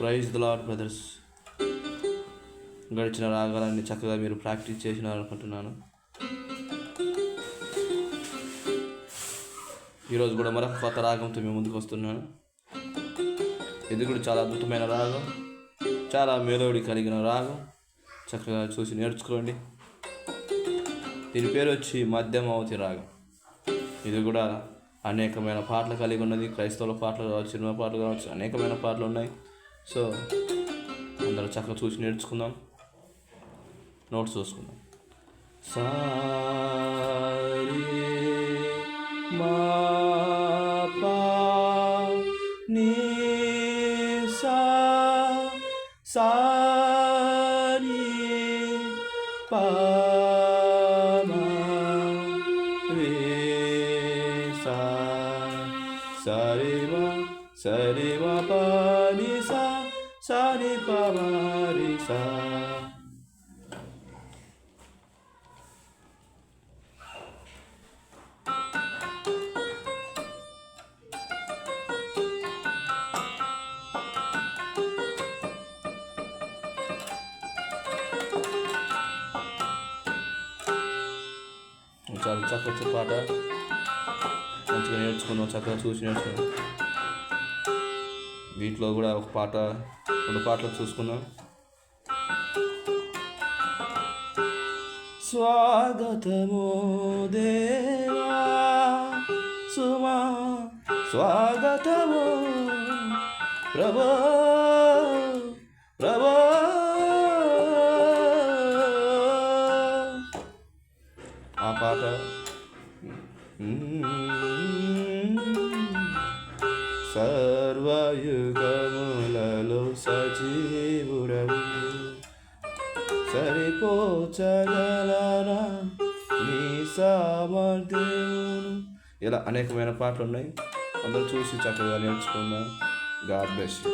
Praise the lord brothers. గడిచిన రాగాలన్నీ చక్కగా మీరు ప్రాక్టీస్ చేసినారు అనుకుంటున్నాను. ఈరోజు కూడా మరొక కొత్త రాగంతో మేము ముందుకు వస్తున్నాను. ఇది కూడా చాలా అద్భుతమైన రాగం, చాలా మెలోడీ కలిగిన రాగం. చక్కగా చూసి నేర్చుకోండి. దీని పేరు వచ్చి మధ్యమావతి రాగం. ఇది కూడా అనేకమైన పాటలు కలిగి ఉన్నది. క్రైస్తవుల పాటలు కావచ్చు, సినిమా పాటలు కావచ్చు, అనేకమైన పాటలు ఉన్నాయి. సో అందరూ చక్కగా చూసి నేర్చుకుందాం, నోట్స్ చూసుకుందాం. సారీ మా పా నీ సా సారీ పా మా రే సా సారీ మా పా ని సా సారీ పా మా రే సా. చాలా చక్కటి పాట, మంచిగా నేర్చుకుందాం, చక్కగా చూసి నేర్చుకుందాం. వీటిలో కూడా ఒక పాట, 2 పాటలు చూసుకుందాం. స్వాగతము దేవా సుమా స్వాగతము ప్రభా ప్రభా. ఆ పాట సర్వయుగములలో సజీవుడవు సరిపోచగలరా నీ సామర్థ్యమును. ఇలా అనేకమైన పాటలు ఉన్నాయి. అందరూ చూసి చక్కగా నేర్చుకుందాం. God bless you.